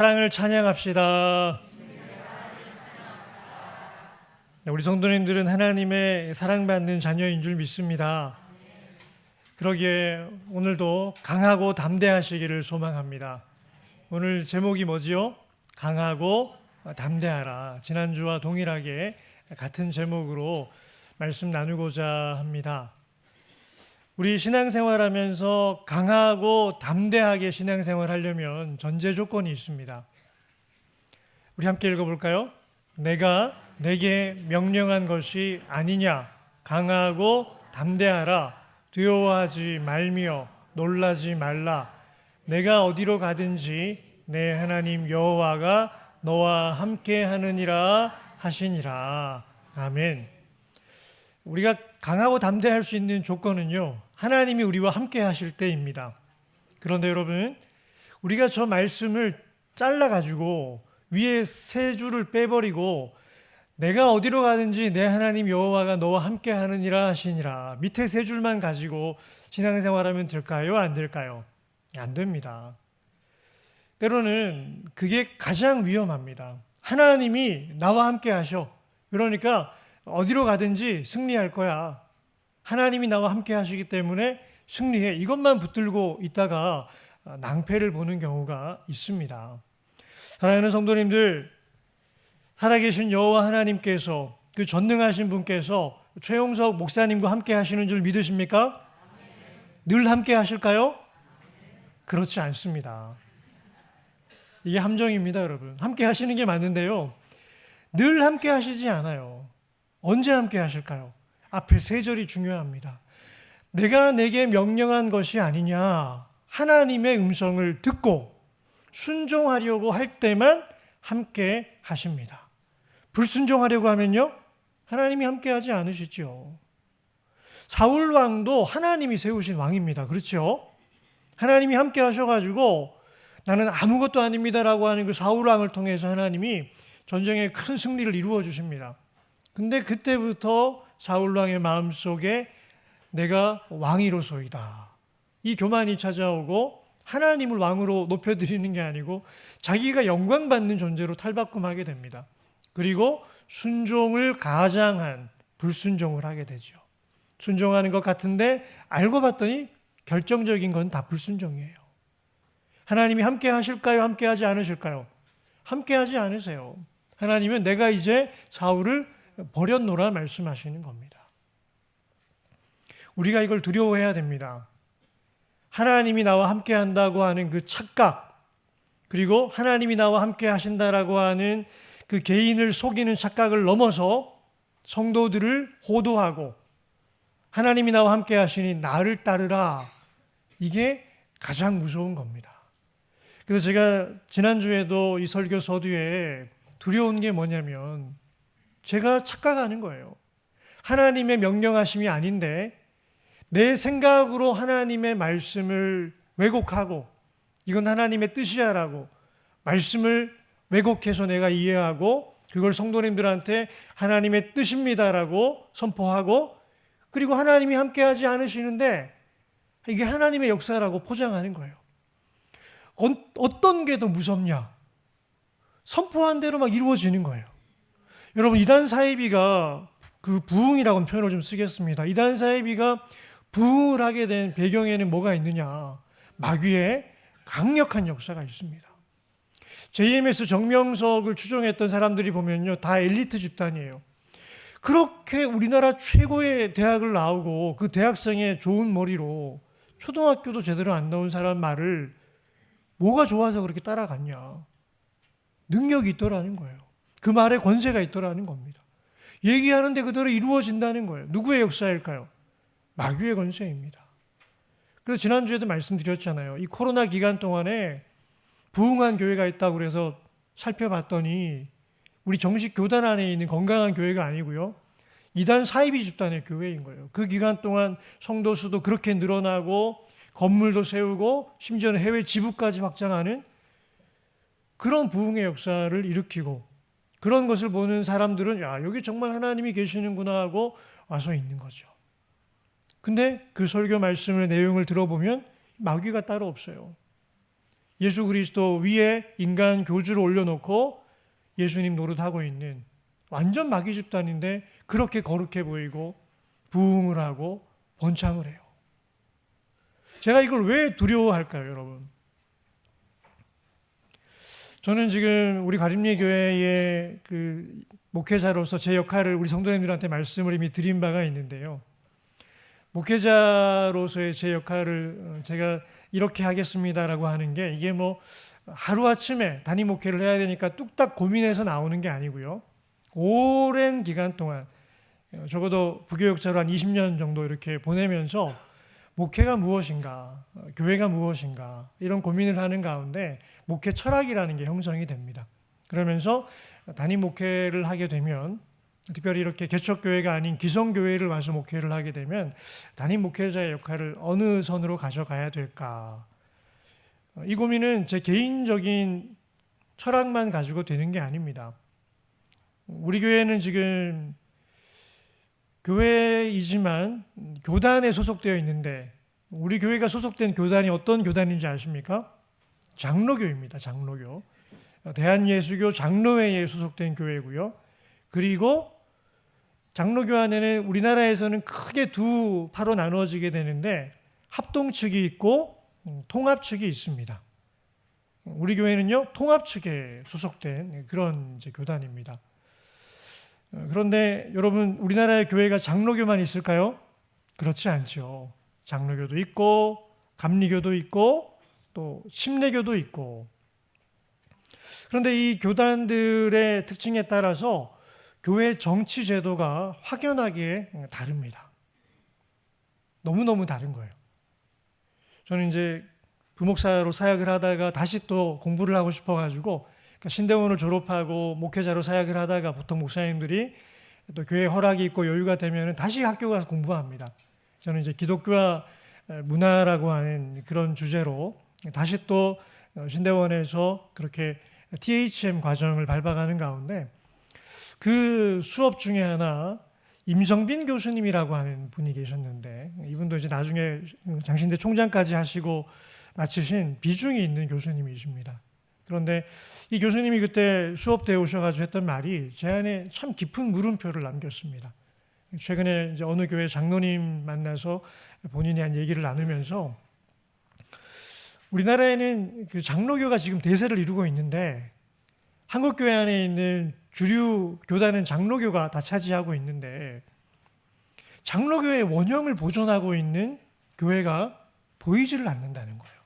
사랑을 찬양합시다. 우리 성도님들은 하나님의 사랑받는 자녀인 줄 믿습니다. 그러기에 오늘도 강하고 담대하시기를 소망합니다. 오늘 제목이 뭐지요? 강하고 담대하라. 지난주와 동일하게 같은 제목으로 말씀 나누고자 합니다. 우리 신앙생활하면서 강하고 담대하게 신앙생활하려면 전제 조건이 있습니다. 우리 함께 읽어볼까요? 내가 내게 명령한 것이 아니냐? 강하고 담대하라. 두려워하지 말며 놀라지 말라. 내가 어디로 가든지 내 하나님 여호와가 너와 함께 하느니라 하시니라. 아멘. 우리가 강하고 담대할 수 있는 조건은요, 하나님이 우리와 함께 하실 때입니다. 그런데 여러분, 우리가 저 말씀을 잘라가지고 위에 세 줄을 빼버리고 내가 어디로 가든지 내 하나님 여호와가 너와 함께 하느니라 하시니라, 밑에 세 줄만 가지고 신앙생활하면 될까요? 안 될까요? 안 됩니다. 때로는 그게 가장 위험합니다. 하나님이 나와 함께 하셔. 그러니까 어디로 가든지 승리할 거야. 하나님이 나와 함께 하시기 때문에 승리해. 이것만 붙들고 있다가 낭패를 보는 경우가 있습니다. 사랑하는 성도님들, 살아계신 여호와 하나님께서, 그 전능하신 분께서 최용석 목사님과 함께 하시는 줄 믿으십니까? 늘 함께 하실까요? 그렇지 않습니다. 이게 함정입니다, 여러분. 함께 하시는 게 맞는데요, 늘 함께 하시지 않아요. 언제 함께 하실까요? 앞에 세 절이 중요합니다. 내가 내게 명령한 것이 아니냐. 하나님의 음성을 듣고 순종하려고 할 때만 함께 하십니다. 불순종하려고 하면요, 하나님이 함께 하지 않으시죠. 사울 왕도 하나님이 세우신 왕입니다. 그렇죠? 하나님이 함께 하셔가지고 나는 아무것도 아닙니다라고 하는 그 사울 왕을 통해서 하나님이 전쟁에 큰 승리를 이루어 주십니다. 근데 그때부터 사울 왕의 마음속에 내가 왕이로소이다, 이 교만이 찾아오고 하나님을 왕으로 높여드리는 게 아니고 자기가 영광받는 존재로 탈바꿈하게 됩니다. 그리고 순종을 가장한 불순종을 하게 되죠. 순종하는 것 같은데 알고 봤더니 결정적인 건 다 불순종이에요. 하나님이 함께 하실까요? 함께 하지 않으실까요? 함께 하지 않으세요. 하나님은 내가 이제 사울을 버렸노라 말씀하시는 겁니다. 우리가 이걸 두려워해야 됩니다. 하나님이 나와 함께 한다고 하는 그 착각, 그리고 하나님이 나와 함께 하신다라고 하는 그 개인을 속이는 착각을 넘어서 성도들을 호도하고 하나님이 나와 함께 하시니 나를 따르라, 이게 가장 무서운 겁니다. 그래서 제가 지난주에도 이 설교 서두에 두려운 게 뭐냐면 제가 착각하는 거예요. 하나님의 명령하심이 아닌데 내 생각으로 하나님의 말씀을 왜곡하고 이건 하나님의 뜻이야라고 말씀을 왜곡해서 내가 이해하고 그걸 성도님들한테 하나님의 뜻입니다라고 선포하고, 그리고 하나님이 함께하지 않으시는데 이게 하나님의 역사라고 포장하는 거예요. 어떤 게 더 무섭냐? 선포한 대로 막 이루어지는 거예요. 여러분, 이단 사이비가, 그 부흥이라고 표현을 좀 쓰겠습니다. 이단 사이비가 부흥을 하게 된 배경에는 뭐가 있느냐? 마귀의 강력한 역사가 있습니다. JMS 정명석을 추종했던 사람들이 보면요, 다 엘리트 집단이에요. 그렇게 우리나라 최고의 대학을 나오고 그 대학생의 좋은 머리로 초등학교도 제대로 안 나온 사람 말을 뭐가 좋아서 그렇게 따라갔냐? 능력이 있더라는 거예요. 그 말에 권세가 있더라는 겁니다. 얘기하는데 그대로 이루어진다는 거예요. 누구의 역사일까요? 마귀의 권세입니다. 그래서 지난주에도 말씀드렸잖아요. 이 코로나 기간 동안에 부흥한 교회가 있다고 그래서 살펴봤더니 우리 정식 교단 안에 있는 건강한 교회가 아니고요, 이단 사이비 집단의 교회인 거예요. 그 기간 동안 성도 수도 그렇게 늘어나고 건물도 세우고 심지어는 해외 지부까지 확장하는 그런 부흥의 역사를 일으키고, 그런 것을 보는 사람들은 야, 여기 정말 하나님이 계시는구나 하고 와서 있는 거죠. 근데 그 설교 말씀의 내용을 들어보면 마귀가 따로 없어요. 예수 그리스도 위에 인간 교주를 올려놓고 예수님 노릇하고 있는 완전 마귀 집단인데 그렇게 거룩해 보이고 부흥을 하고 번창을 해요. 제가 이걸 왜 두려워할까요, 여러분? 저는 지금 우리 가림리 교회의 그 목회자로서 제 역할을 우리 성도님들한테 말씀을 이미 드린 바가 있는데요. 목회자로서의 제 역할을 제가 이렇게 하겠습니다라고 하는 게 이게 뭐 하루아침에 단임 목회를 해야 되니까 뚝딱 고민해서 나오는 게 아니고요. 오랜 기간 동안 적어도 부교육자로 한 20년 정도 이렇게 보내면서 목회가 무엇인가, 교회가 무엇인가 이런 고민을 하는 가운데 목회 철학이라는 게 형성이 됩니다. 그러면서 단임 목회를 하게 되면 특별히 이렇게 개척교회가 아닌 기성교회를 와서 목회를 하게 되면 단임 목회자의 역할을 어느 선으로 가져가야 될까? 이 고민은 제 개인적인 철학만 가지고 되는 게 아닙니다. 우리 교회는 지금 교회이지만 교단에 소속되어 있는데 우리 교회가 소속된 교단이 어떤 교단인지 아십니까? 장로교입니다. 장로교. 대한예수교 장로회에 소속된 교회고요. 그리고 장로교 안에는 우리나라에서는 크게 두 파로 나누어지게 되는데 합동측이 있고 통합측이 있습니다. 우리 교회는요 통합측에 소속된 그런 이제 교단입니다. 그런데 여러분 우리나라의 교회가 장로교만 있을까요? 그렇지 않죠. 장로교도 있고 감리교도 있고 또 침례교도 있고 그런데 이 교단들의 특징에 따라서 교회 정치 제도가 확연하게 다릅니다. 너무너무 다른 거예요. 저는 이제 부목사로 사역을 하다가 다시 또 공부를 하고 싶어가지고 신대원을 졸업하고 목회자로 사역을 하다가 보통 목사님들이 또 교회 허락이 있고 여유가 되면 다시 학교 가서 공부합니다. 저는 이제 기독교와 문화라고 하는 그런 주제로 다시 또 신대원에서 그렇게 THM 과정을 밟아가는 가운데 그 수업 중에 하나 임성빈 교수님이라고 하는 분이 계셨는데 이분도 이제 나중에 장신대 총장까지 하시고 마치신 비중이 있는 교수님이십니다. 그런데 이 교수님이 그때 수업 때 오셔가지고 했던 말이 제 안에 참 깊은 물음표를 남겼습니다. 최근에 이제 어느 교회 장로님 만나서 본인이 한 얘기를 나누면서 우리나라에는 그 장로교가 지금 대세를 이루고 있는데 한국 교회 안에 있는 주류 교단은 장로교가 다 차지하고 있는데 장로교의 원형을 보존하고 있는 교회가 보이지를 않는다는 거예요.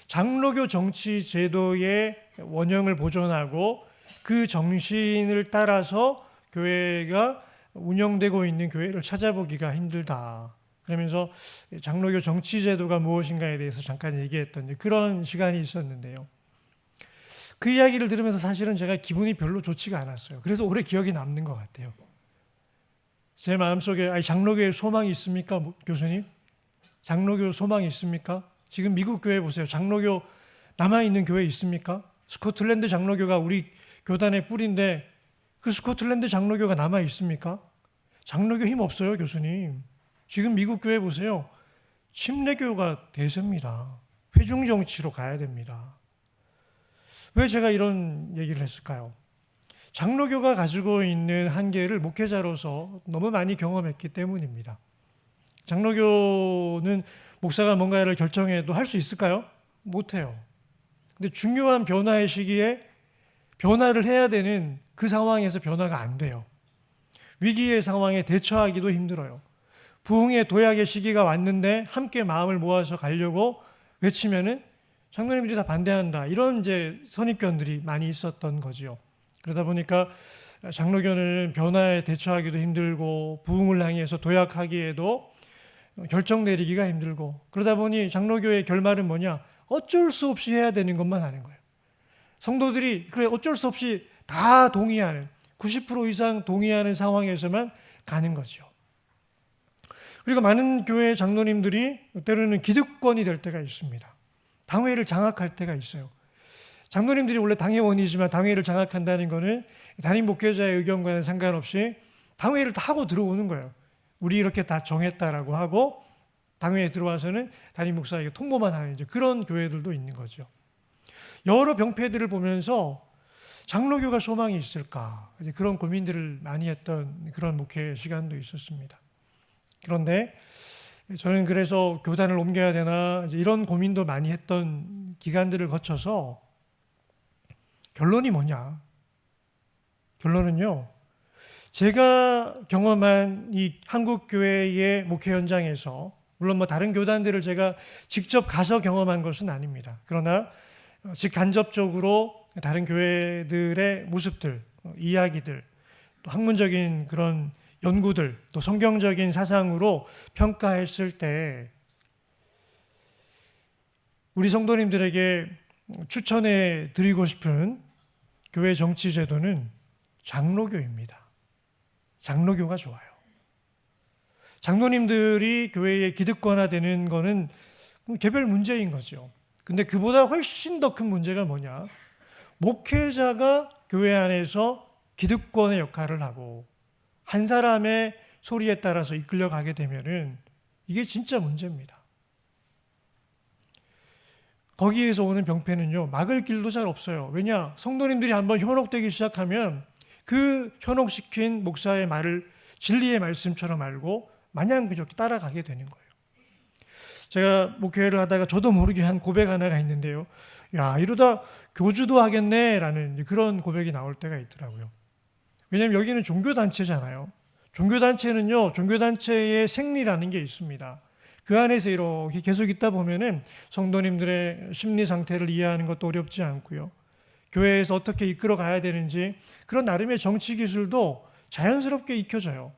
장로교 정치 제도의 원형을 보존하고 그 정신을 따라서 교회가 운영되고 있는 교회를 찾아보기가 힘들다. 그러면서 장로교 정치 제도가 무엇인가에 대해서 잠깐 얘기했던 그런 시간이 있었는데요. 그 이야기를 들으면서 사실은 제가 기분이 별로 좋지가 않았어요. 그래서 오래 기억이 남는 것 같아요. 제 마음속에 장로교에 소망이 있습니까? 교수님? 장로교 소망이 있습니까? 지금 미국 교회 보세요. 장로교 남아있는 교회 있습니까? 스코틀랜드 장로교가 우리 교단의 뿌리인데 그 스코틀랜드 장로교가 남아있습니까? 장로교 힘 없어요, 교수님. 지금 미국 교회 보세요. 침례교가 대세입니다. 회중 정치로 가야 됩니다. 왜 제가 이런 얘기를 했을까요? 장로교가 가지고 있는 한계를 목회자로서 너무 많이 경험했기 때문입니다. 장로교는 목사가 뭔가를 결정해도 할 수 있을까요? 못해요. 근데 중요한 변화의 시기에 변화를 해야 되는 그 상황에서 변화가 안 돼요. 위기의 상황에 대처하기도 힘들어요. 부흥의 도약의 시기가 왔는데 함께 마음을 모아서 가려고 외치면은 장로님들이 다 반대한다. 이런 이제 선입견들이 많이 있었던 거지요. 그러다 보니까 장로교는 변화에 대처하기도 힘들고 부흥을 향해서 도약하기에도 결정 내리기가 힘들고 그러다 보니 장로교의 결말은 뭐냐? 어쩔 수 없이 해야 되는 것만 하는 거예요. 성도들이 그래 어쩔 수 없이 다 동의하는 90% 이상 동의하는 상황에서만 가는 거죠. 그리고 많은 교회 장로님들이 때로는 기득권이 될 때가 있습니다. 당회를 장악할 때가 있어요. 장로님들이 원래 당회원이지만 당회를 장악한다는 것은 담임 목회자의 의견과는 상관없이 당회를 다 하고 들어오는 거예요. 우리 이렇게 다 정했다라고 하고 당회에 들어와서는 담임 목사에게 통보만 하는 이제 그런 교회들도 있는 거죠. 여러 병폐들을 보면서 장로교가 소망이 있을까? 이제 그런 고민들을 많이 했던 그런 목회 시간도 있었습니다. 그런데 저는 그래서 교단을 옮겨야 되나 이제 이런 고민도 많이 했던 기간들을 거쳐서 결론이 뭐냐? 결론은요, 제가 경험한 이 한국 교회의 목회 현장에서, 물론 뭐 다른 교단들을 제가 직접 가서 경험한 것은 아닙니다. 그러나 직간접적으로 다른 교회들의 모습들, 이야기들, 또 학문적인 그런 연구들, 또 성경적인 사상으로 평가했을 때 우리 성도님들에게 추천해 드리고 싶은 교회 정치 제도는 장로교입니다. 장로교가 좋아요. 장로님들이 교회의 기득권화되는 거는 개별 문제인 거죠. 근데 그보다 훨씬 더 큰 문제가 뭐냐? 목회자가 교회 안에서 기득권의 역할을 하고 한 사람의 소리에 따라서 이끌려가게 되면은 이게 진짜 문제입니다. 거기에서 오는 병폐는요, 막을 길도 잘 없어요. 왜냐? 성도님들이 한번 현혹되기 시작하면 그 현혹시킨 목사의 말을 진리의 말씀처럼 알고 마냥 그렇게 따라가게 되는 거예요. 제가 목회를 하다가 저도 모르게 한 고백 하나가 있는데요. 야, 이러다 교주도 하겠네 라는 그런 고백이 나올 때가 있더라고요. 왜냐하면 여기는 종교단체잖아요. 종교단체는요, 종교단체의 생리라는 게 있습니다. 그 안에서 이렇게 계속 있다 보면은 성도님들의 심리 상태를 이해하는 것도 어렵지 않고요. 교회에서 어떻게 이끌어 가야 되는지 그런 나름의 정치 기술도 자연스럽게 익혀져요.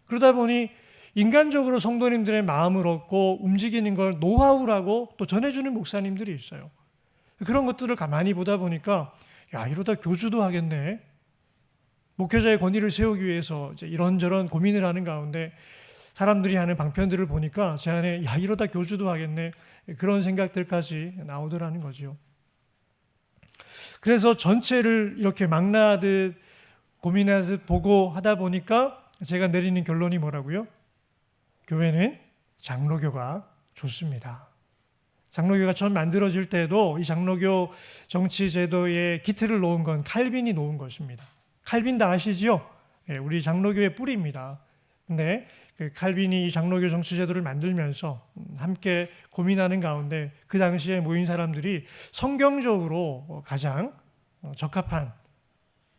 그러다 보니 인간적으로 성도님들의 마음을 얻고 움직이는 걸 노하우라고 또 전해주는 목사님들이 있어요. 그런 것들을 가만히 보다 보니까 야, 이러다 교주도 하겠네. 목회자의 권위를 세우기 위해서 이제 이런저런 고민을 하는 가운데 사람들이 하는 방편들을 보니까 제 안에 야, 이러다 교주도 하겠네. 그런 생각들까지 나오더라는 거죠. 그래서 전체를 이렇게 망라하듯 고민하듯 보고 하다 보니까 제가 내리는 결론이 뭐라고요? 교회는 장로교가 좋습니다. 장로교가 처음 만들어질 때도 이 장로교 정치 제도의 기틀을 놓은 건 칼빈이 놓은 것입니다. 칼빈 다 아시죠? 우리 장로교의 뿌리입니다. 근데 그 칼빈이 이 장로교 정치 제도를 만들면서 함께 고민하는 가운데 그 당시에 모인 사람들이 성경적으로 가장 적합한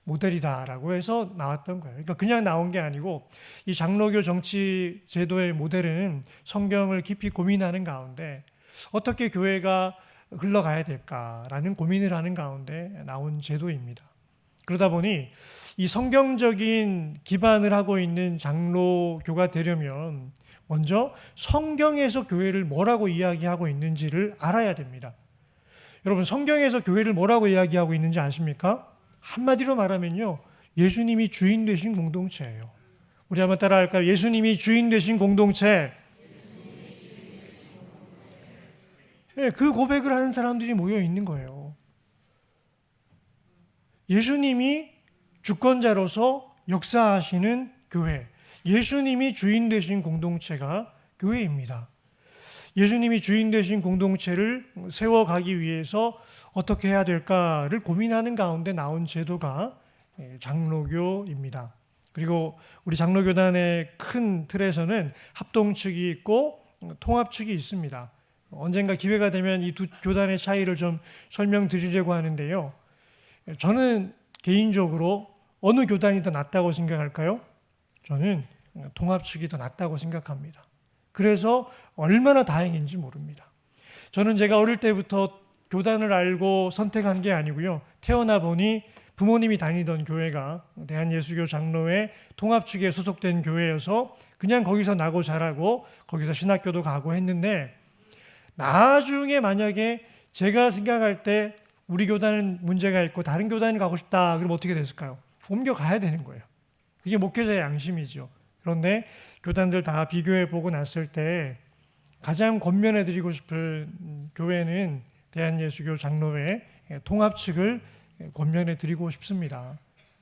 모델이다라고 해서 나왔던 거예요. 그러니까 그냥 나온 게 아니고 이 장로교 정치 제도의 모델은 성경을 깊이 고민하는 가운데 어떻게 교회가 흘러가야 될까라는 고민을 하는 가운데 나온 제도입니다. 그러다 보니 이 성경적인 기반을 하고 있는 장로교가 되려면 먼저 성경에서 교회를 뭐라고 이야기하고 있는지를 알아야 됩니다. 여러분, 성경에서 교회를 뭐라고 이야기하고 있는지 아십니까? 한마디로 말하면요, 예수님이 주인 되신 공동체예요. 우리 한번 따라할까요? 예수님이 주인 되신 공동체. 네, 그 고백을 하는 사람들이 모여 있는 거예요. 예수님이 주권자로서 역사하시는 교회, 예수님이 주인 되신 공동체가 교회입니다. 예수님이 주인 되신 공동체를 세워가기 위해서 어떻게 해야 될까를 고민하는 가운데 나온 제도가 장로교입니다. 그리고 우리 장로교단의 큰 틀에서는 합동측이 있고 통합측이 있습니다. 언젠가 기회가 되면 이 두 교단의 차이를 좀 설명드리려고 하는데요. 저는 개인적으로 어느 교단이 더 낫다고 생각할까요? 저는 통합측이 더 낫다고 생각합니다. 그래서 얼마나 다행인지 모릅니다. 저는 제가 어릴 때부터 교단을 알고 선택한 게 아니고요. 태어나 보니 부모님이 다니던 교회가 대한예수교 장로회 통합측에 소속된 교회여서 그냥 거기서 나고 자라고 거기서 신학교도 가고 했는데, 나중에 만약에 제가 생각할 때 우리 교단은 문제가 있고 다른 교단을 가고 싶다 그러면 어떻게 됐을까요? 옮겨가야 되는 거예요. 그게 목회자의 양심이죠. 그런데 교단들 다 비교해 보고 났을 때 가장 권면해 드리고 싶은 교회는 대한예수교 장로회 통합측을 권면해 드리고 싶습니다.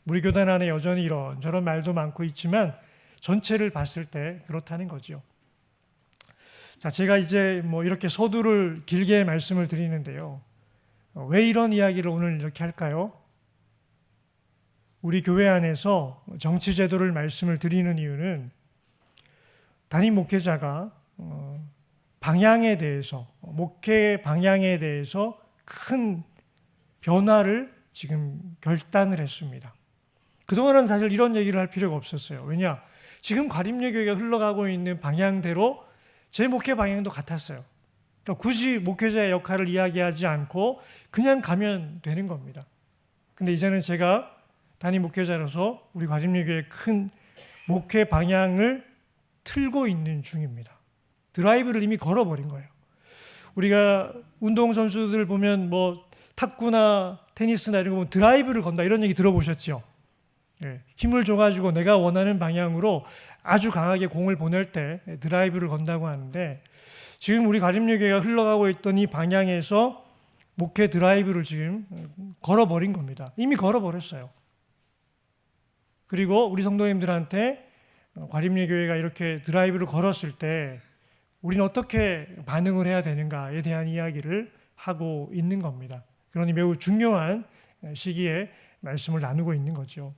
우리 교단 안에 여전히 이런저런 말도 많고 있지만 전체를 봤을 때 그렇다는 거죠. 자, 제가 이제 이렇게 서두를 길게 말씀을 드리는데요. 왜 이런 이야기를 오늘 이렇게 할까요? 우리 교회 안에서 정치 제도를 말씀을 드리는 이유는 담임 목회자가 방향에 대해서, 목회 방향에 대해서 큰 변화를 지금 결단을 했습니다. 그동안은 사실 이런 얘기를 할 필요가 없었어요. 왜냐? 지금 과림예교회가 흘러가고 있는 방향대로 제 목회 방향도 같았어요. 그러니까 굳이 목회자의 역할을 이야기하지 않고 그냥 가면 되는 겁니다. 근데 이제는 제가 담임 목회자로서 우리 과림예교회의 큰 목회 방향을 틀고 있는 중입니다. 드라이브를 이미 걸어버린 거예요. 우리가 운동선수들 보면 뭐 탁구나 테니스나 이런 거 보면 드라이브를 건다 이런 얘기 들어보셨죠? 예, 힘을 줘가지고 내가 원하는 방향으로 아주 강하게 공을 보낼 때 드라이브를 건다고 하는데 지금 우리 가림예교회가 흘러가고 있던 이 방향에서 목회 드라이브를 지금 걸어버린 겁니다. 이미 걸어버렸어요. 그리고 우리 성도님들한테 과림예교회가 이렇게 드라이브를 걸었을 때 우리는 어떻게 반응을 해야 되는가에 대한 이야기를 하고 있는 겁니다. 그러니 매우 중요한 시기에 말씀을 나누고 있는 거죠.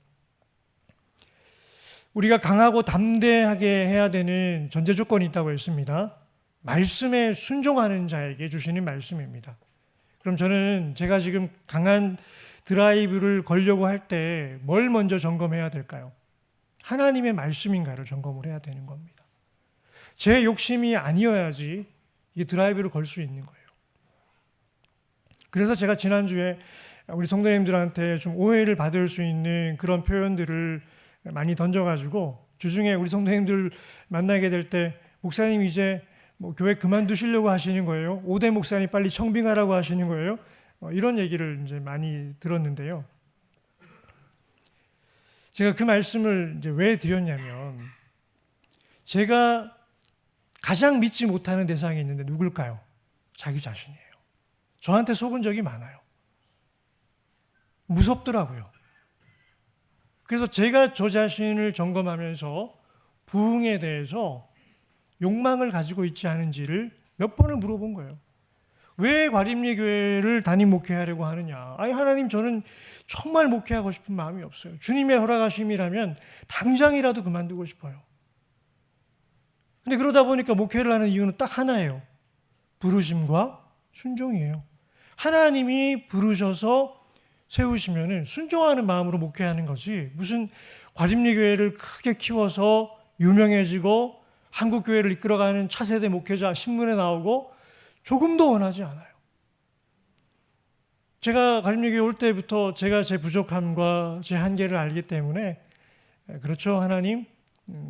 우리가 강하고 담대하게 해야 되는 전제 조건이 있다고 했습니다. 말씀에 순종하는 자에게 주시는 말씀입니다. 그럼 저는 제가 지금 강한 드라이브를 걸려고 할 때 뭘 먼저 점검해야 될까요? 하나님의 말씀인가를 점검을 해야 되는 겁니다. 제 욕심이 아니어야지 이 드라이브를 걸 수 있는 거예요. 그래서 제가 지난주에 우리 성도님들한테 좀 오해를 받을 수 있는 그런 표현들을 많이 던져가지고 주중에 우리 성도님들 만나게 될 때 목사님 이제 뭐 교회 그만두시려고 하시는 거예요? 5대 목사님 빨리 청빙하라고 하시는 거예요? 이런 얘기를 이제 많이 들었는데요. 제가 그 말씀을 이제 왜 드렸냐면 제가 가장 믿지 못하는 대상이 있는데 누굴까요? 자기 자신이에요. 저한테 속은 적이 많아요. 무섭더라고요. 그래서 제가 저 자신을 점검하면서 부흥에 대해서 욕망을 가지고 있지 않은지를 몇 번을 물어본 거예요. 왜 과림예교회를 담임 목회하려고 하느냐? 아니 하나님 저는 정말 목회하고 싶은 마음이 없어요. 주님의 허락하심이라면 당장이라도 그만두고 싶어요. 근데 그러다 보니까 목회를 하는 이유는 딱 하나예요. 부르심과 순종이에요. 하나님이 부르셔서 세우시면은 순종하는 마음으로 목회하는 거지 무슨 과림예교회를 크게 키워서 유명해지고 한국교회를 이끌어가는 차세대 목회자 신문에 나오고 조금도 원하지 않아요. 제가 과림예교회 올 때부터 제가 제 부족함과 제 한계를 알기 때문에 그렇죠 하나님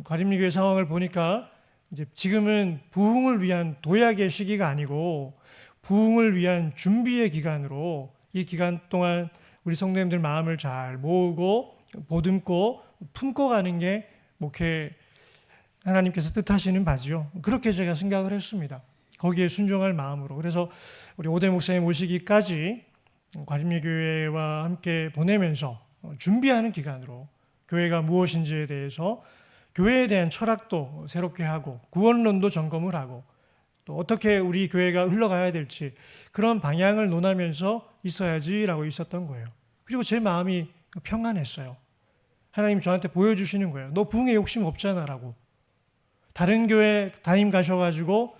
과림예교회 상황을 보니까 이제 지금은 부흥을 위한 도약의 시기가 아니고 부흥을 위한 준비의 기간으로 이 기간 동안 우리 성도님들 마음을 잘 모으고 보듬고 품고 가는 게 목회 하나님께서 뜻하시는 바지요. 그렇게 제가 생각을 했습니다. 거기에 순종할 마음으로. 그래서 우리 오대 목사님 오시기까지 과림예교회와 함께 보내면서 준비하는 기간으로 교회가 무엇인지에 대해서 교회에 대한 철학도 새롭게 하고 구원론도 점검을 하고 또 어떻게 우리 교회가 흘러가야 될지 그런 방향을 논하면서 있어야지라고 있었던 거예요. 그리고 제 마음이 평안했어요. 하나님 저한테 보여주시는 거예요. 너 부흥에 욕심 없잖아라고. 다른 교회 담임 가셔가지고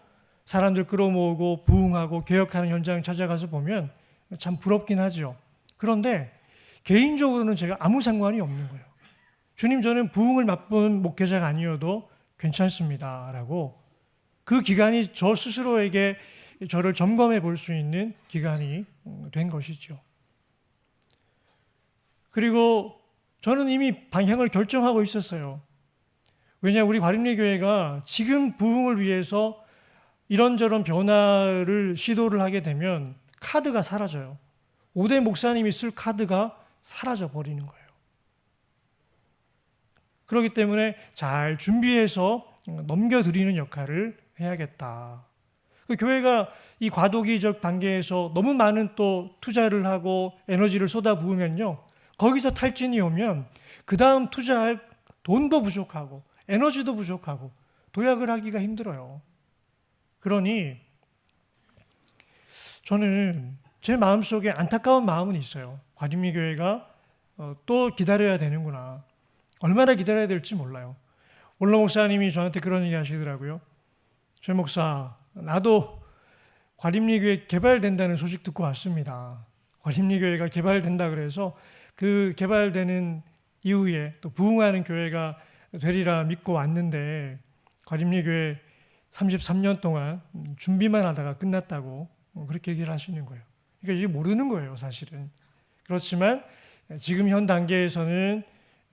사람들 끌어모으고 부흥하고 개혁하는 현장 찾아가서 보면 참 부럽긴 하죠. 그런데 개인적으로는 제가 아무 상관이 없는 거예요. 주님 저는 부흥을 맛본 목회자가 아니어도 괜찮습니다 라고 그 기간이 저 스스로에게 저를 점검해 볼 수 있는 기간이 된 것이죠. 그리고 저는 이미 방향을 결정하고 있었어요. 왜냐 우리 과림예교회가 지금 부흥을 위해서 이런저런 변화를 시도를 하게 되면 카드가 사라져요. 5대 목사님이 쓸 카드가 사라져 버리는 거예요. 그렇기 때문에 잘 준비해서 넘겨드리는 역할을 해야겠다. 그 교회가 이 과도기적 단계에서 너무 많은 또 투자를 하고 에너지를 쏟아부으면요. 거기서 탈진이 오면 그 다음 투자할 돈도 부족하고 에너지도 부족하고 도약을 하기가 힘들어요. 그러니 저는 제 마음속에 안타까운 마음은 있어요. 과림리교회가 또 기다려야 되는구나. 얼마나 기다려야 될지 몰라요. 원로 목사님이 저한테 그런 얘기 하시더라고요. 조 목사, 나도 과림리교회 개발된다는 소식 듣고 왔습니다. 과림리교회가 개발된다 그래서 그 개발되는 이후에 또 부흥하는 교회가 되리라 믿고 왔는데 과림리교회 33년 동안 준비만 하다가 끝났다고 그렇게 얘기를 하시는 거예요. 그러니까 이게 모르는 거예요, 사실은. 그렇지만 지금 현 단계에서는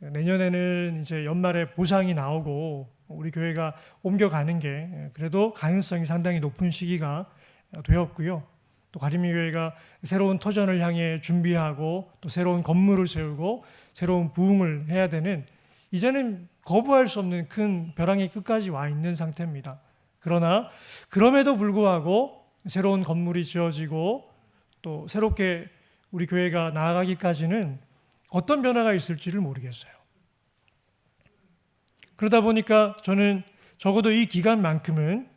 내년에는 이제 연말에 보상이 나오고 우리 교회가 옮겨가는 게 그래도 가능성이 상당히 높은 시기가 되었고요. 또 과림리교회가 새로운 터전을 향해 준비하고 또 새로운 건물을 세우고 새로운 부흥을 해야 되는 이제는 거부할 수 없는 큰 벼랑의 끝까지 와 있는 상태입니다. 그러나 그럼에도 불구하고 새로운 건물이 지어지고 또 새롭게 우리 교회가 나아가기까지는 어떤 변화가 있을지를 모르겠어요. 그러다 보니까 저는 적어도 이 기간만큼은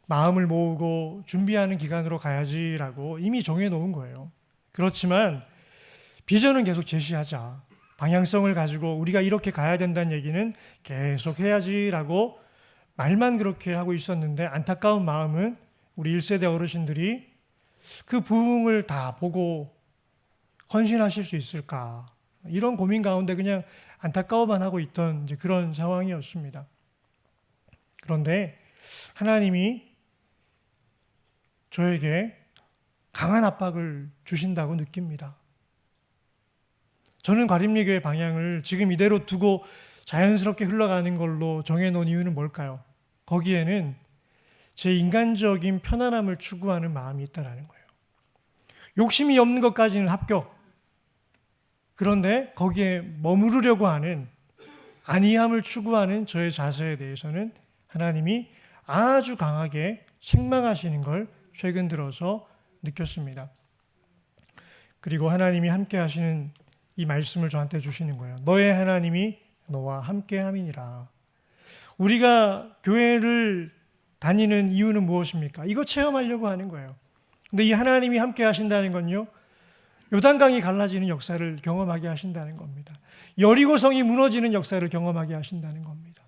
마음을 모으고 준비하는 기간으로 가야지라고 이미 정해놓은 거예요. 그렇지만 비전은 계속 제시하자. 방향성을 가지고 우리가 이렇게 가야 된다는 얘기는 계속 해야지라고 말만 그렇게 하고 있었는데 안타까운 마음은 우리 1세대 어르신들이 그 부흥을 다 보고 헌신하실 수 있을까? 이런 고민 가운데 그냥 안타까워만 하고 있던 이제 그런 상황이었습니다. 그런데 하나님이 저에게 강한 압박을 주신다고 느낍니다. 저는 과림리교회 방향을 지금 이대로 두고 자연스럽게 흘러가는 걸로 정해놓은 이유는 뭘까요? 거기에는 제 인간적인 편안함을 추구하는 마음이 있다는 거예요. 욕심이 없는 것까지는 합격. 그런데 거기에 머무르려고 하는 안이함을 추구하는 저의 자세에 대해서는 하나님이 아주 강하게 책망하시는 걸 최근 들어서 느꼈습니다. 그리고 하나님이 함께 하시는 이 말씀을 저한테 주시는 거예요. 너의 하나님이 너와 함께 함이니라. 우리가 교회를 다니는 이유는 무엇입니까? 이거 체험하려고 하는 거예요. 근데 이 하나님이 함께 하신다는 건요, 요단강이 갈라지는 역사를 경험하게 하신다는 겁니다. 여리고성이 무너지는 역사를 경험하게 하신다는 겁니다.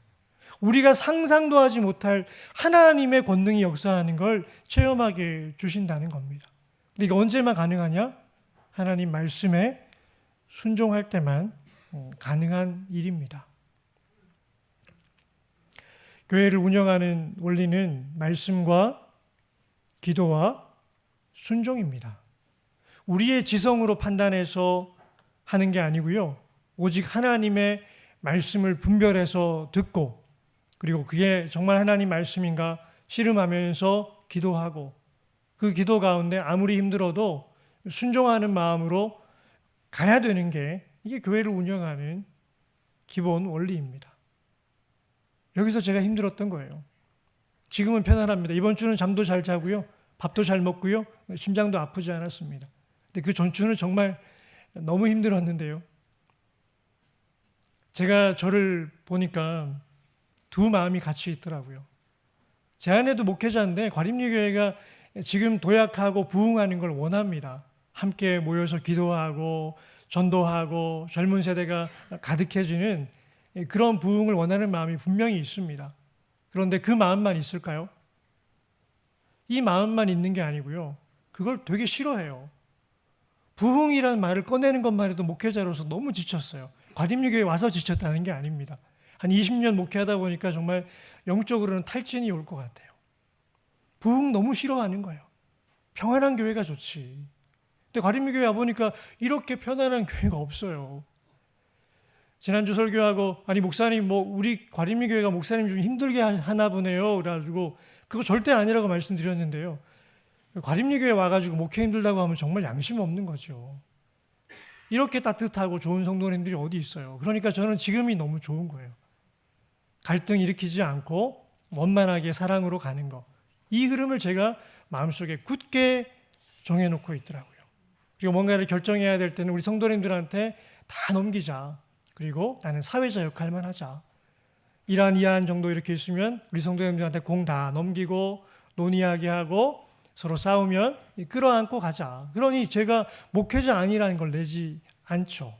우리가 상상도 하지 못할 하나님의 권능이 역사하는 걸 체험하게 주신다는 겁니다. 근데 이게 언제만 가능하냐? 하나님 말씀에 순종할 때만 가능한 일입니다. 교회를 운영하는 원리는 말씀과 기도와 순종입니다. 우리의 지성으로 판단해서 하는 게 아니고요. 오직 하나님의 말씀을 분별해서 듣고 그리고 그게 정말 하나님 말씀인가 씨름하면서 기도하고 그 기도 가운데 아무리 힘들어도 순종하는 마음으로 가야 되는 게 이게 교회를 운영하는 기본 원리입니다. 여기서 제가 힘들었던 거예요. 지금은 편안합니다. 이번 주는 잠도 잘 자고요. 밥도 잘 먹고요. 심장도 아프지 않았습니다. 근데 그 전주는 정말 너무 힘들었는데요. 제가 저를 보니까 두 마음이 같이 있더라고요. 제 아내도 목회자인데 과림리교회가 지금 도약하고 부흥하는 걸 원합니다. 함께 모여서 기도하고 전도하고 젊은 세대가 가득해지는 그런 부흥을 원하는 마음이 분명히 있습니다. 그런데 그 마음만 있을까요? 이 마음만 있는 게 아니고요. 그걸 되게 싫어해요. 부흥이라는 말을 꺼내는 것만 해도 목회자로서 너무 지쳤어요. 과림리교회에 와서 지쳤다는 게 아닙니다. 한 20년 목회하다 보니까 정말 영적으로는 탈진이 올 것 같아요. 부흥 너무 싫어하는 거예요. 평안한 교회가 좋지. 근데 과림리교회 와보니까 이렇게 편안한 교회가 없어요. 지난주 설교하고 아니 목사님 우리 과림리교회가 목사님 좀 힘들게 하나 보네요. 그래가지고 그거 절대 아니라고 말씀드렸는데요. 과림리교회 와가지고 목회 힘들다고 하면 정말 양심 없는 거죠. 이렇게 따뜻하고 좋은 성도님들이 어디 있어요. 그러니까 저는 지금이 너무 좋은 거예요. 갈등 일으키지 않고 원만하게 사랑으로 가는 거. 이 흐름을 제가 마음속에 굳게 정해놓고 있더라고요. 그리고 뭔가를 결정해야 될 때는 우리 성도님들한테 다 넘기자. 그리고 나는 사회자 역할만 하자. 이한 정도 이렇게 있으면 우리 성도님들한테 공 다 넘기고 논의하게 하고 서로 싸우면 끌어안고 가자. 그러니 제가 목회자 아니라는 걸 내지 않죠.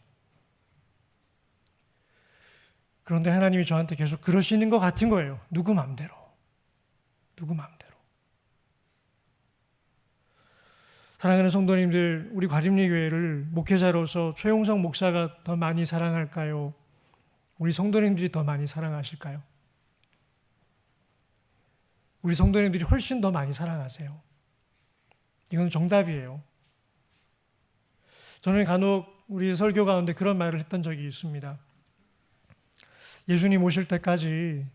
그런데 하나님이 저한테 계속 그러시는 것 같은 거예요. 누구 맘대로. 사랑하는 성도님들, 우리 과림리교회를 목회자로서 최용성 목사가 더 많이 사랑할까요? 우리 성도님들이 더 많이 사랑하실까요? 우리 성도님들이 훨씬 더 많이 사랑하세요. 이건 정답이에요. 저는 간혹 우리 설교 가운데 그런 말을 했던 적이 있습니다. 예수님 오실 때까지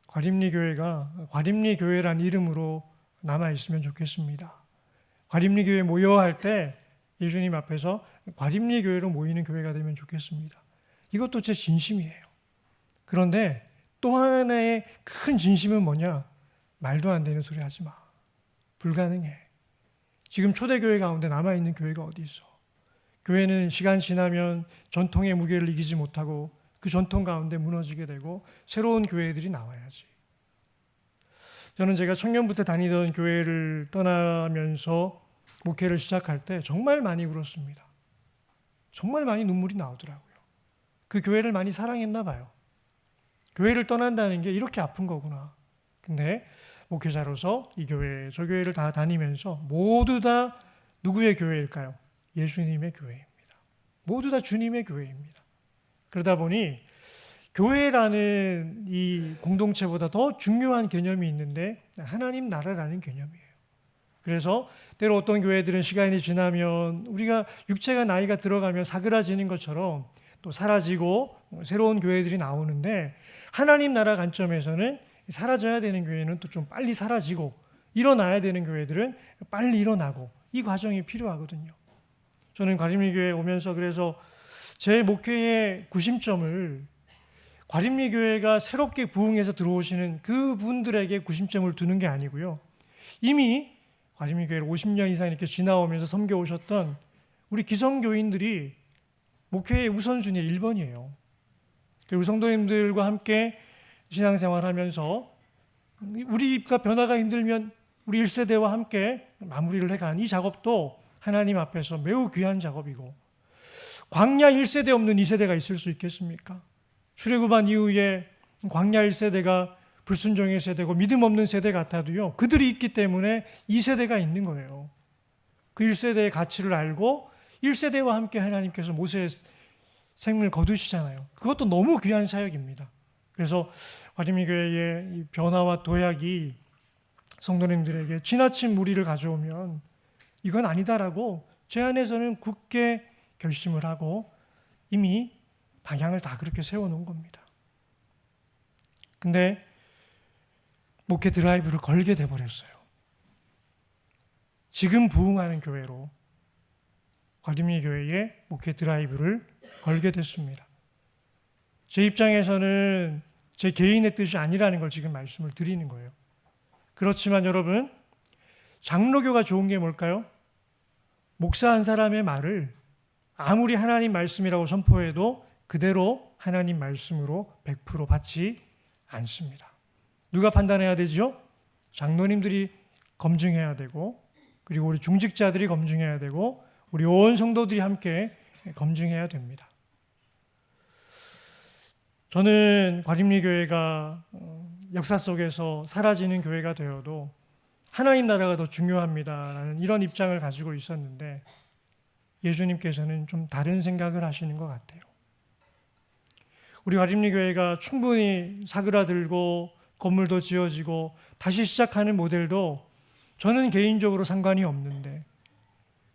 과림리교회가 과림리교회란 이름으로 남아있으면 좋겠습니다. 과림리교회 모여 할 때 예수님 앞에서 과림리교회로 모이는 교회가 되면 좋겠습니다. 이것도 제 진심이에요. 그런데 또 하나의 큰 진심은 뭐냐? 말도 안 되는 소리 하지 마. 불가능해. 지금 초대교회 가운데 남아있는 교회가 어디 있어? 교회는 시간 지나면 전통의 무게를 이기지 못하고 그 전통 가운데 무너지게 되고 새로운 교회들이 나와야지. 저는 제가 청년부 때 다니던 교회를 떠나면서 목회를 시작할 때 정말 많이 울었습니다. 정말 많이 눈물이 나오더라고요. 그 교회를 많이 사랑했나 봐요. 교회를 떠난다는 게 이렇게 아픈 거구나. 근데 목회자로서 이 교회, 저 교회를 다 다니면서 모두 다 누구의 교회일까요? 예수님의 교회입니다. 모두 다 주님의 교회입니다. 그러다 보니 교회라는 이 공동체보다 더 중요한 개념이 있는데 하나님 나라라는 개념이에요. 그래서 때로 어떤 교회들은 시간이 지나면 우리가 육체가 나이가 들어가면 사그라지는 것처럼 또 사라지고 새로운 교회들이 나오는데 하나님 나라 관점에서는 사라져야 되는 교회는 또 좀 빨리 사라지고 일어나야 되는 교회들은 빨리 일어나고 이 과정이 필요하거든요. 저는 과림리교회에 오면서 그래서 제 목회의 구심점을 과림리교회가 새롭게 부흥해서 들어오시는 그분들에게 구심점을 두는 게 아니고요. 이미 과림리교회를 50년 이상 이렇게 지나오면서 섬겨오셨던 우리 기성교인들이 목회의 우선순위의 1번이에요. 그리고 성도님들과 함께 신앙생활하면서 우리가 변화가 힘들면 우리 1세대와 함께 마무리를 해간 이 작업도 하나님 앞에서 매우 귀한 작업이고 광야 1세대 없는 2세대가 있을 수 있겠습니까? 출애굽한 이후에 광야 1세대가 불순종의 세대고 믿음 없는 세대 같아도요. 그들이 있기 때문에 2세대가 있는 거예요. 그 1세대의 가치를 알고 1세대와 함께 하나님께서 모세의 생명을 거두시잖아요. 그것도 너무 귀한 사역입니다. 그래서 과림리교회의 이 변화와 도약이 성도님들에게 지나친 무리를 가져오면 이건 아니다라고 제 안에서는 굳게 결심을 하고 이미 방향을 다 그렇게 세워놓은 겁니다. 근데 목회 드라이브를 걸게 돼버렸어요. 지금 부흥하는 교회로 과림리교회의 목회 드라이브를 걸게 됐습니다. 제 입장에서는 제 개인의 뜻이 아니라는 걸 지금 말씀을 드리는 거예요. 그렇지만 여러분, 장로교가 좋은 게 뭘까요? 목사 한 사람의 말을 아무리 하나님 말씀이라고 선포해도 그대로 하나님 말씀으로 100% 받지 않습니다. 누가 판단해야 되죠? 장로님들이 검증해야 되고 그리고 우리 중직자들이 검증해야 되고 우리 온 성도들이 함께 검증해야 됩니다. 저는 과림리교회가 역사 속에서 사라지는 교회가 되어도 하나님 나라가 더 중요합니다라는 이런 입장을 가지고 있었는데 예수님께서는 좀 다른 생각을 하시는 것 같아요. 우리 과림리교회가 충분히 사그라들고 건물도 지어지고 다시 시작하는 모델도 저는 개인적으로 상관이 없는데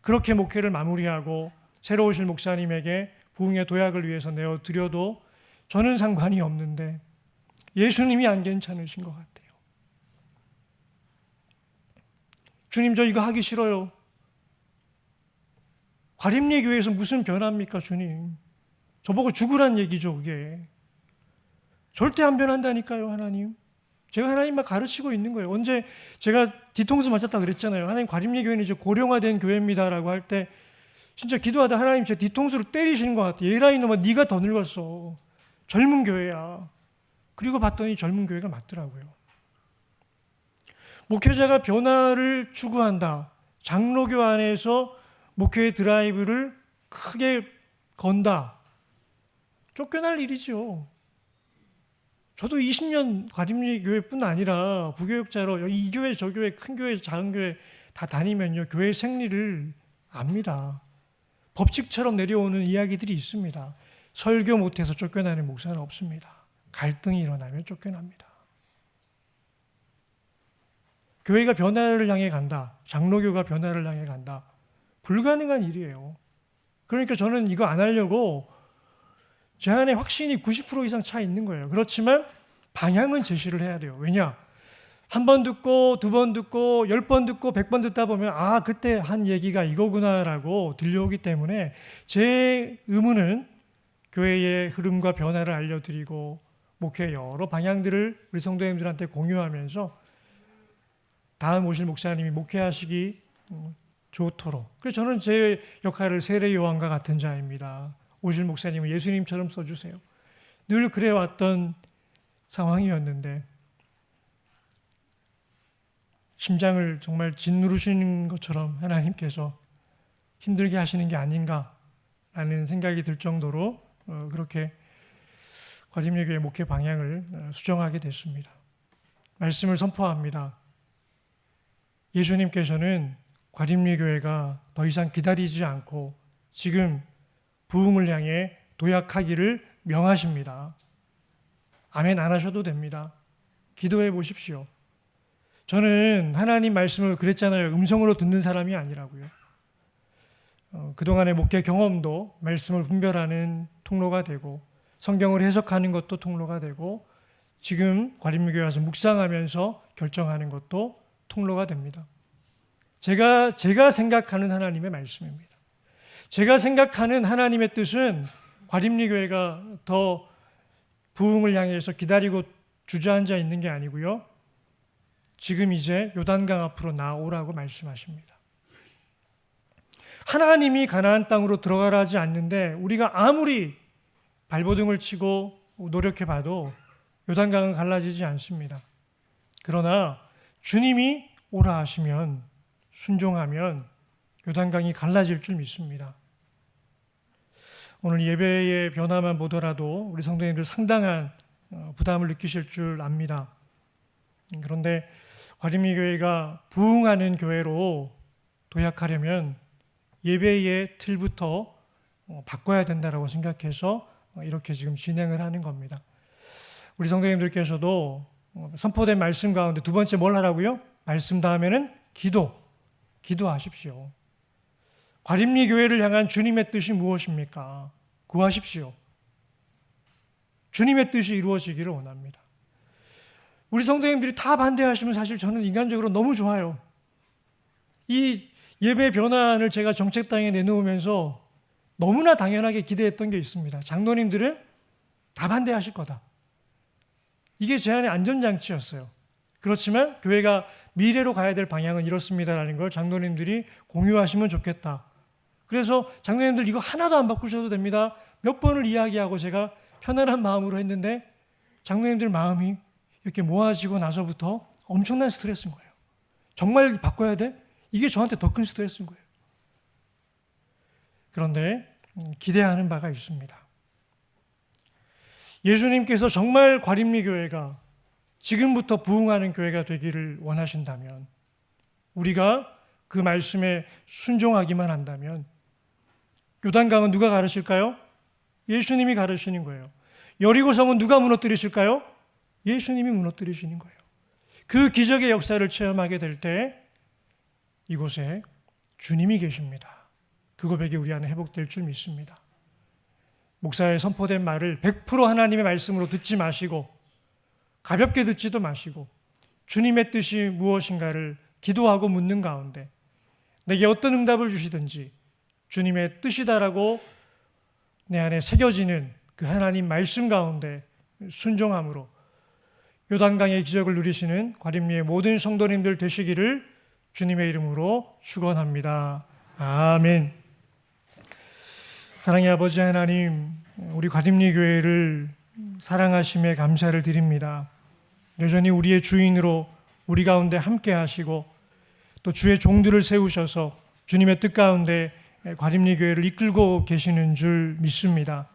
그렇게 목회를 마무리하고 새로 오실 목사님에게 부흥의 도약을 위해서 내어드려도 저는 상관이 없는데 예수님이 안 괜찮으신 것 같아요. 주님, 저 이거 하기 싫어요. 과림리교회에서 무슨 변화입니까, 주님? 저보고 죽으란 얘기죠, 그게. 절대 안 변한다니까요, 하나님. 제가 하나님만 가르치고 있는 거예요. 언제 제가 뒤통수 맞았다 그랬잖아요. 하나님, 과림리교회는 이제 고령화된 교회입니다라고 할 때 진짜 기도하다 하나님 제 뒤통수를 때리시는 것 같아요. 얘라 이놈아, 네가 더 늙었어. 젊은 교회야. 그리고 봤더니 젊은 교회가 맞더라고요. 목회자가 변화를 추구한다. 장로교 안에서 목회의 드라이브를 크게 건다. 쫓겨날 일이죠. 저도 20년 과림리 교회뿐 아니라 부교육자로 이 교회 저 교회 큰 교회 작은 교회 다 다니면요 교회 생리를 압니다. 법칙처럼 내려오는 이야기들이 있습니다. 설교 못해서 쫓겨나는 목사는 없습니다. 갈등이 일어나면 쫓겨납니다. 교회가 변화를 향해 간다. 장로교가 변화를 향해 간다. 불가능한 일이에요. 그러니까 저는 이거 안 하려고 제 안에 확신이 90% 이상 차 있는 거예요. 그렇지만 방향은 제시를 해야 돼요. 왜냐? 한 번 듣고 두 번 듣고 10번 듣고 100번 듣다 보면 아 그때 한 얘기가 이거구나라고 들려오기 때문에 제 의무는 교회의 흐름과 변화를 알려드리고 목회의 여러 방향들을 우리 성도님들한테 공유하면서 다음 오실 목사님이 목회하시기 좋도록. 그래서 저는 제 역할을 세례 요한과 같은 자입니다. 오실 목사님은 예수님처럼 써주세요. 늘 그래왔던 상황이었는데 심장을 정말 짓누르시는 것처럼 하나님께서 힘들게 하시는 게 아닌가라는 생각이 들 정도로 그렇게 과림리교회 목회 방향을 수정하게 됐습니다. 말씀을 선포합니다. 예수님께서는 과림리교회가 더 이상 기다리지 않고 지금 부흥을 향해 도약하기를 명하십니다. 아멘 안 하셔도 됩니다. 기도해 보십시오. 저는 하나님 말씀을 그랬잖아요. 음성으로 듣는 사람이 아니라고요. 그동안의 목회 경험도 말씀을 분별하는 통로가 되고 성경을 해석하는 것도 통로가 되고 지금 과림교회 와서 묵상하면서 결정하는 것도 통로가 됩니다. 제가 생각하는 하나님의 말씀입니다. 제가 생각하는 하나님의 뜻은 과림리교회가 더 부흥을 향해서 기다리고 주저앉아 있는 게 아니고요. 지금 이제 요단강 앞으로 나오라고 말씀하십니다. 하나님이 가나안 땅으로 들어가라 하지 않는데 우리가 아무리 발버둥을 치고 노력해봐도 요단강은 갈라지지 않습니다. 그러나 주님이 오라 하시면 순종하면 요단강이 갈라질 줄 믿습니다. 오늘 예배의 변화만 보더라도 우리 성도님들 상당한 부담을 느끼실 줄 압니다. 그런데 과림리교회가 부흥하는 교회로 도약하려면 예배의 틀부터 바꿔야 된다고 생각해서 이렇게 지금 진행을 하는 겁니다. 우리 성도님들께서도 선포된 말씀 가운데 두 번째 뭘 하라고요? 말씀 다음에는 기도하십시오. 과림리교회를 향한 주님의 뜻이 무엇입니까? 구하십시오. 주님의 뜻이 이루어지기를 원합니다. 우리 성도님들이 다 반대하시면 사실 저는 인간적으로 너무 좋아요. 이 예배 변환을 제가 정책당에 내놓으면서 너무나 당연하게 기대했던 게 있습니다. 장로님들은 다 반대하실 거다. 이게 제 안의 안전장치였어요. 그렇지만 교회가 미래로 가야 될 방향은 이렇습니다라는 걸 장로님들이 공유하시면 좋겠다. 그래서 장로님들 이거 하나도 안 바꾸셔도 됩니다. 몇 번을 이야기하고 제가 편안한 마음으로 했는데 장로님들 마음이 이렇게 모아지고 나서부터 엄청난 스트레스인 거예요. 정말 바꿔야 돼? 이게 저한테 더 큰 스트레스인 거예요. 그런데 기대하는 바가 있습니다. 예수님께서 정말 과림리교회가 지금부터 부흥하는 교회가 되기를 원하신다면 우리가 그 말씀에 순종하기만 한다면 요단강은 누가 가르실까요? 예수님이 가르시는 거예요. 여리고성은 누가 무너뜨리실까요? 예수님이 무너뜨리시는 거예요. 그 기적의 역사를 체험하게 될 때 이곳에 주님이 계십니다. 그 고백이 우리 안에 회복될 줄 믿습니다. 목사의 선포된 말을 100% 하나님의 말씀으로 듣지 마시고 가볍게 듣지도 마시고 주님의 뜻이 무엇인가를 기도하고 묻는 가운데 내게 어떤 응답을 주시든지 주님의 뜻이다라고 내 안에 새겨지는 그 하나님 말씀 가운데 순종함으로 요단강의 기적을 누리시는 과림리의 모든 성도님들 되시기를 주님의 이름으로 축원합니다. 아멘. 사랑의 아버지 하나님, 우리 과림리 교회를 사랑하심에 감사를 드립니다. 여전히 우리의 주인으로 우리 가운데 함께 하시고 또 주의 종들을 세우셔서 주님의 뜻 가운데 과림리 교회를 이끌고 계시는 줄 믿습니다.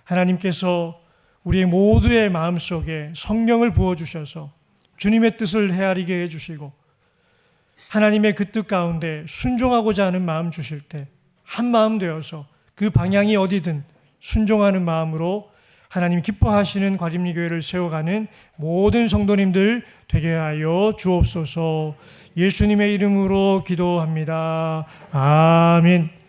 하나님께서 우리의 모두의 마음속에 성령을 부어주셔서 주님의 뜻을 헤아리게 해주시고 하나님의 그 뜻 가운데 순종하고자 하는 마음 주실 때 한 마음 되어서 그 방향이 어디든 순종하는 마음으로 하나님 기뻐하시는 과림리 교회를 세워가는 모든 성도님들 되게 하여 주옵소서. 예수님의 이름으로 기도합니다. 아멘.